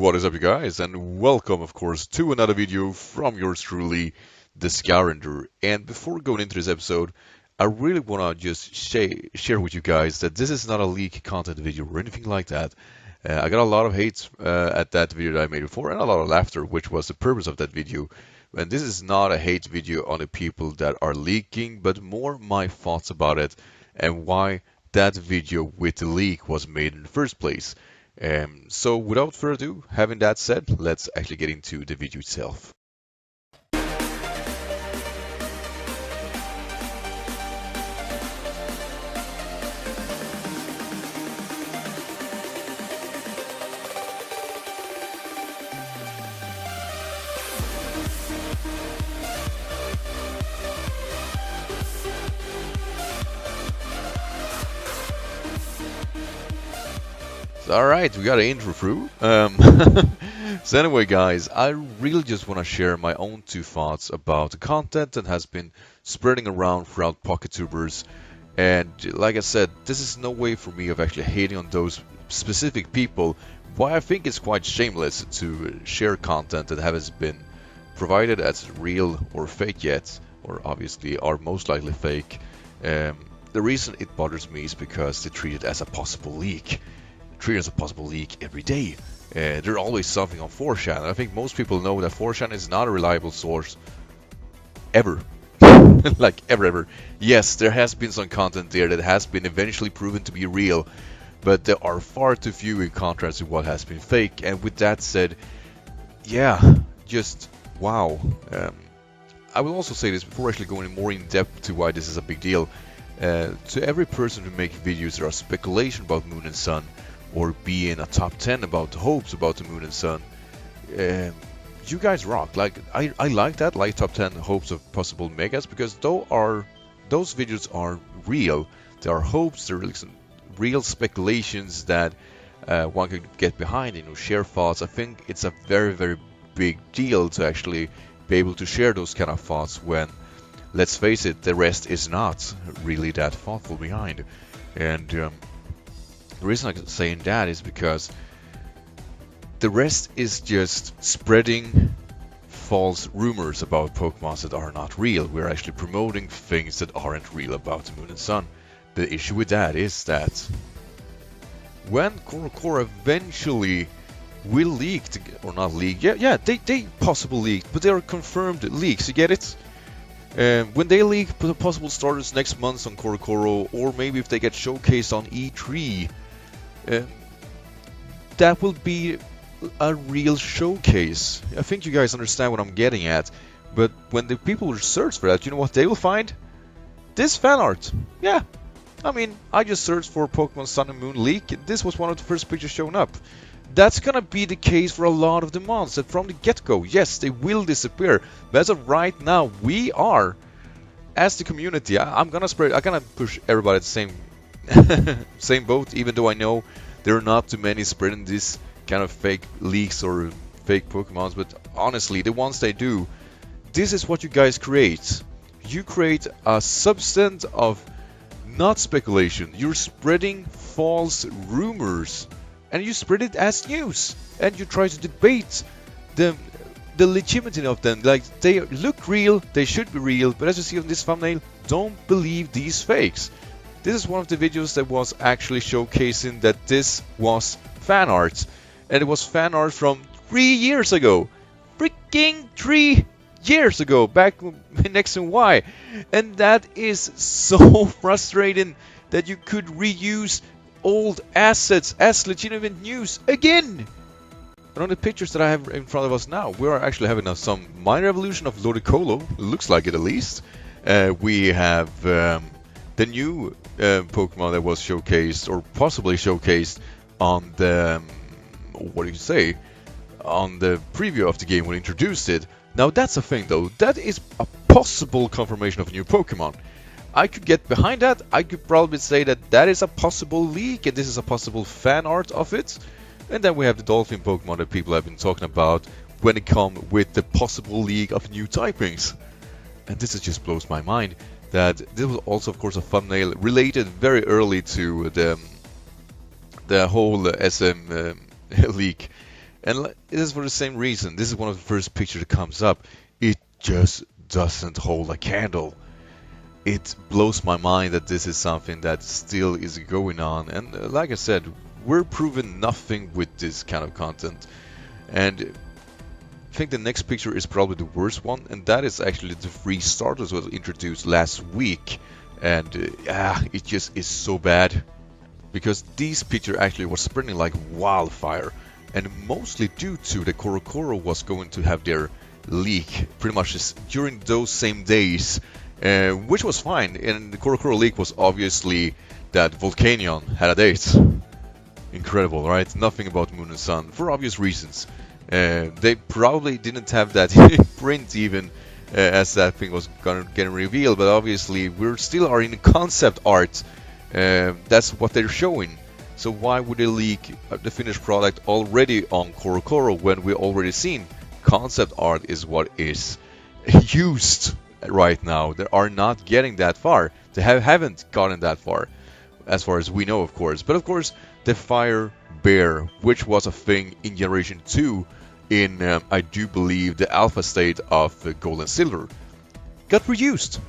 What is up, you guys, and welcome, of course, to another video from yours truly, the Scavenger. And before going into this episode, I really want to just share with you guys that this is not a leak content video or anything like that. I got a lot of hate at that video that I made before, and a lot of laughter, which was the purpose of that video. And this is not a hate video on the people that are leaking, but more my thoughts about it and why that video with the leak was made in the first place. So without further ado, having that said, let's actually get into the video itself. Alright, we got an intro through. So anyway, guys, I really just want to share my own two thoughts about the content that has been spreading around throughout PocketTubers. And like I said, this is no way for me of actually hating on those specific people. Why I think it's quite shameless to share content that hasn't been provided as real or fake yet, or obviously are most likely fake. The reason it bothers me is because they treat it as a possible leak. Treat as a possible leak every day. There's always something on 4chan. I think most people know that 4chan is not a reliable source ever. Like ever. Yes, there has been some content there that has been eventually proven to be real, but there are far too few in contrast to what has been fake. And with that said, yeah, just wow. I will also say this before actually going more in depth to why this is a big deal. To every person who makes videos that are speculation about Moon and Sun, or be in a top 10 about the hopes about the Moon and Sun, you guys rock. Like I like that, like top 10 hopes of possible megas, because those videos are real. They are hopes, they're real speculations that one can get behind, share thoughts. I think it's a very big deal to actually be able to share those kind of thoughts when, let's face it, the rest is not really that thoughtful behind. And the reason I'm saying that is because the rest is just spreading false rumors about Pokemon that are not real. We're actually promoting things that aren't real about the Moon and Sun. The issue with that is that when Core eventually will leak, or not leak, they possibly leaked, but they are confirmed leaks, you get it? When they leak possible starters next month on Korokoro, or maybe if they get showcased on E3, that will be a real showcase. I think you guys understand what I'm getting at. But when the people search for that, you know what they will find? This fan art. Yeah. I mean, I just searched for Pokemon Sun and Moon leak, and this was one of the first pictures shown up. That's gonna be the case for a lot of the mons, that from the get-go, yes, they will disappear. But as of right now, we are, as the community, I'm gonna push everybody at the same boat, even though I know there are not too many spreading this kind of fake leaks or fake Pokemons. But honestly, the ones they do, this is what you guys create. You create a substance of not speculation. You're spreading false rumors, and you spread it as news, and you try to debate the legitimacy of them. Like, they look real, they should be real, but as you see on this thumbnail, don't believe these fakes. This is one of the videos that was actually showcasing that this was fan art, and it was fan art from 3 years ago. Freaking 3 years ago, back in X and Y. And that is so frustrating that you could reuse old assets as legitimate news again. And on the pictures that I have in front of us now, we are actually having some minor evolution of Ludicolo. Looks like it, at least. We have the new Pokemon that was showcased, or possibly showcased, on the on the preview of the game when introduced it. Now that's a thing though, that is a possible confirmation of a new Pokemon. I could get behind that. I could probably say that that is a possible leak, and this is a possible fan art of it. And then we have the Dolphin Pokemon that people have been talking about when it comes with the possible leak of new typings. And this just blows my mind. that this was also, of course, a thumbnail related very early to the whole SM leak. And it is for the same reason. This is one of the first pictures that comes up. It just doesn't hold a candle. It blows my mind that this is something that still is going on. And like I said, we're proving nothing with this kind of content. And I think the next picture is probably the worst one, and that is actually the free starters was introduced last week. And it just is so bad. Because these pictures actually were spreading like wildfire. And mostly due to the Korokoro was going to have their leak pretty much during those same days, which was fine. And the Korokoro leak was obviously that Volcanion had a date. Incredible, right? Nothing about Moon and Sun for obvious reasons. They probably didn't have that print even as that thing was getting revealed, but obviously we still are in concept art. That's what they're showing. So why would they leak the finished product already on Korokoro when we already seen concept art is what is used right now? They are not getting that far. They haven't gotten that far as we know, of course. But of course, the Fire Bear, which was a thing in Generation 2 in, I do believe, the alpha state of Gold and Silver, got reused.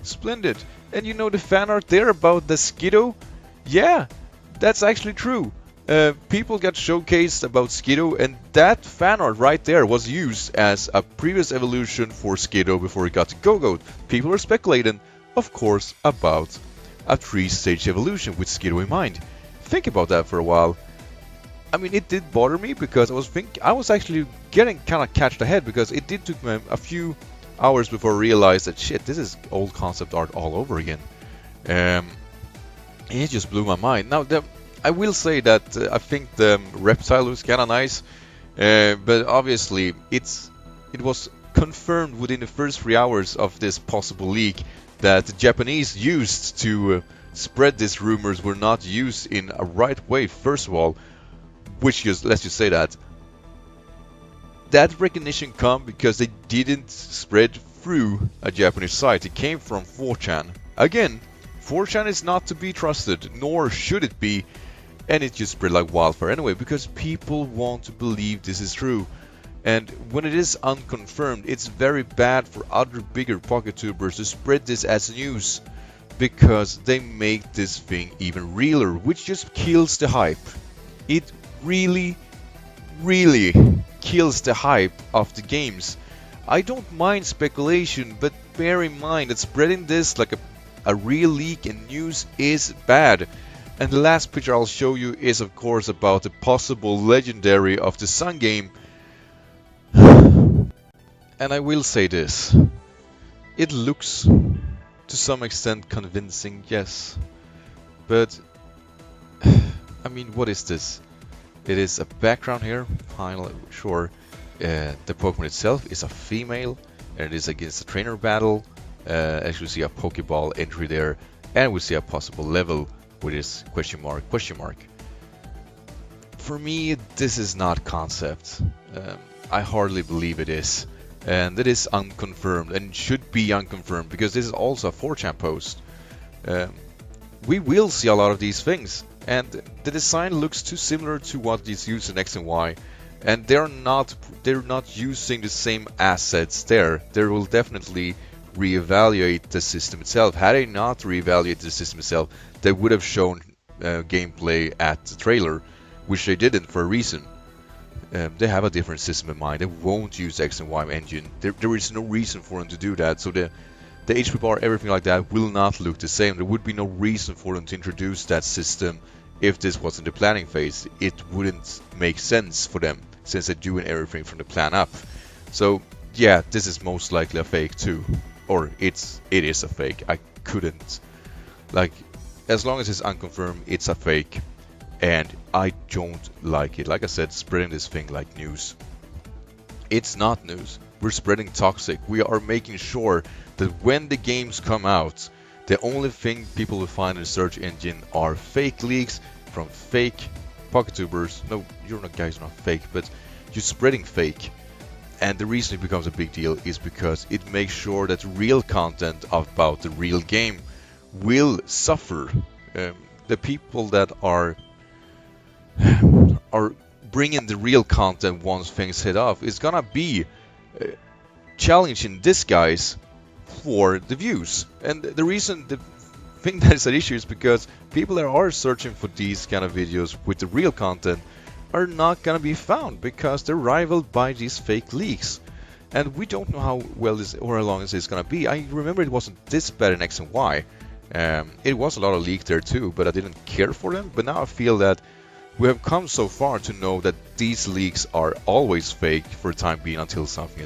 Splendid. And you know the fan art there about the Skiddo? Yeah, that's actually true. People got showcased about Skiddo, and that fan art right there was used as a previous evolution for Skiddo before it got to Go-Goat. People are speculating, of course, about a 3-stage evolution with Skiddo in mind. Think about that for a while. I mean, it did bother me because I was actually getting kind of catched ahead because it did took me a few hours before I realized that shit, this is old concept art all over again. It just blew my mind. Now, I will say that I think the reptile looks kind of nice, but obviously it was confirmed within the first 3 hours of this possible leak that the Japanese used to spread these rumors were not used in a right way. First of all, which just let's just say that recognition come because they didn't spread through a Japanese site. It came from 4chan. Again, 4chan is not to be trusted, nor should it be, and it just spread like wildfire anyway because people want to believe this is true. And when it is unconfirmed, it's very bad for other bigger pocket tubers to spread this as news because they make this thing even realer, which just kills the hype. It really kills the hype of the games. I don't mind speculation, but bear in mind that spreading this like a real leak in news is bad. And the last picture I'll show you is of course about the possible legendary of the Sun game. And I will say this, it looks to some extent convincing, yes, but I mean, what is this? It is a background here, sure. The Pokemon itself is a female, and it is against a trainer battle. As you see a Pokeball entry there, and we see a possible level with this question mark. For me, this is not concept. I hardly believe it is. And it is unconfirmed, and should be unconfirmed, because this is also a 4chan post. We will see a lot of these things, and the design looks too similar to what is used in X and Y, and they're not using the same assets there. They will definitely reevaluate the system itself. Had they not reevaluated the system itself, they would have shown gameplay at the trailer, which they didn't for a reason. They have a different system in mind. They won't use X and Y engine. There is no reason for them to do that. So the HP bar, everything like that, will not look the same. There would be no reason for them to introduce that system if this was in the planning phase. It wouldn't make sense for them since they're doing everything from the plan up. So yeah, this is most likely a fake too, or it is a fake. I couldn't, like, as long as it's unconfirmed, it's a fake. And I don't like it. Like I said, spreading this thing like news. It's not news. We're spreading toxic. We are making sure that when the games come out, the only thing people will find in the search engine are fake leaks from fake pocket tubers. No, you're not, guys, not fake, but you're spreading fake. And the reason it becomes a big deal is because it makes sure that real content about the real game will suffer. The people that are bring in the real content once things hit off is gonna be challenging this guys for the views. And the reason, the thing that is an issue is because people that are searching for these kind of videos with the real content are not gonna be found because they're rivaled by these fake leaks. And we don't know how well this or how long this is gonna be. I remember it wasn't this bad in X and Y. It was a lot of leak there too, but I didn't care for them. But now I feel that we have come so far to know that these leaks are always fake for the time being until something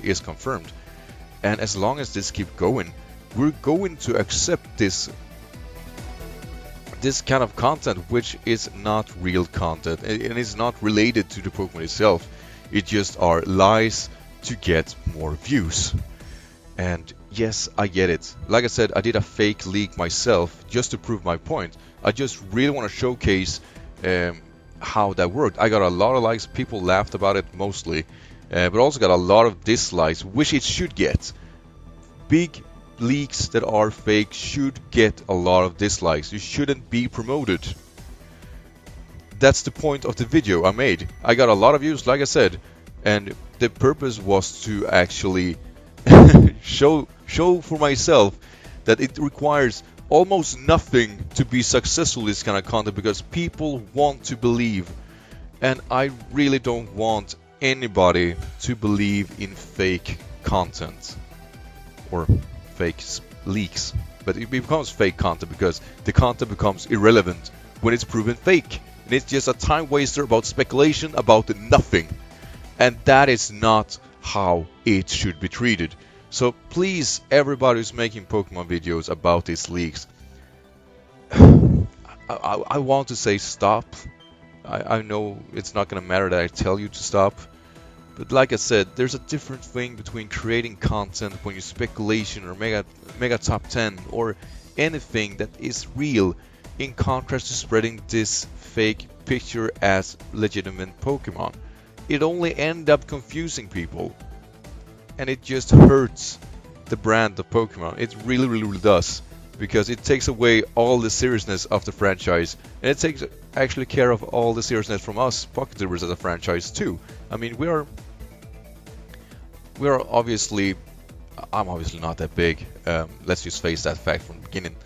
is confirmed. And as long as this keeps going, we're going to accept this kind of content, which is not real content and is not related to the Pokemon itself. It just are lies to get more views. And yes, I get it. Like I said, I did a fake leak myself just to prove my point. I just really want to showcase how that worked. I got a lot of likes, people laughed about it mostly, but also got a lot of dislikes, which it should get. Big leaks that are fake should get a lot of dislikes. You shouldn't be promoted. That's the point of the video I made. I got a lot of views, like I said, and the purpose was to actually show for myself that it requires almost nothing to be successful in this kind of content, because people want to believe, and I really don't want anybody to believe in fake content or fake leaks. But it becomes fake content because the content becomes irrelevant when it's proven fake, and it's just a time waster about speculation about nothing, and that is not how it should be treated. So please, everybody who's making Pokemon videos about these leaks, I want to say stop. I know it's not gonna matter that I tell you to stop, but like I said, there's a different thing between creating content when you speculation or mega top 10 or anything that is real, in contrast to spreading this fake picture as legitimate Pokemon. It only ends up confusing people, and it just hurts the brand of Pokemon. It really does, because it takes away all the seriousness of the franchise, and it takes actually care of all the seriousness from us PokeTubers as a franchise too. I mean, we are obviously, I'm obviously not that big. Let's just face that fact from the beginning.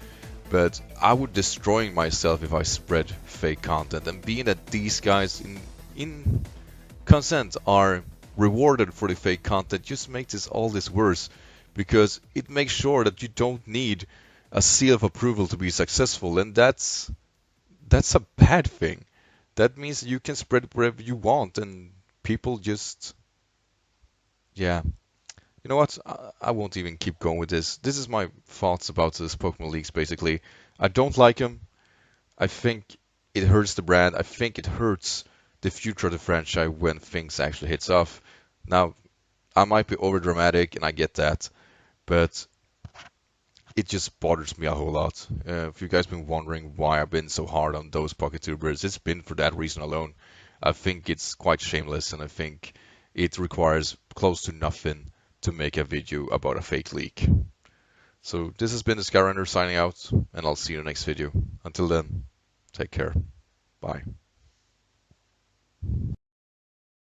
But I would destroy myself if I spread fake content, and being that these guys in consent are rewarded for the fake content just makes all this worse, because it makes sure that you don't need a seal of approval to be successful, and that's a bad thing. That means you can spread wherever you want, and people just, yeah. You know what? I won't even keep going with this. This is my thoughts about this Pokemon leaks, basically. I don't like them. I think it hurts the brand. I think it hurts the future of the franchise when things actually hits off. Now, I might be over dramatic, and I get that, but it just bothers me a whole lot. If you guys been wondering why I've been so hard on those PokeTubers, it's been for that reason alone. I think it's quite shameless, and I think it requires close to nothing to make a video about a fake leak. So this has been the Skyrender signing out, and I'll see you in the next video. Until then, take care. Bye.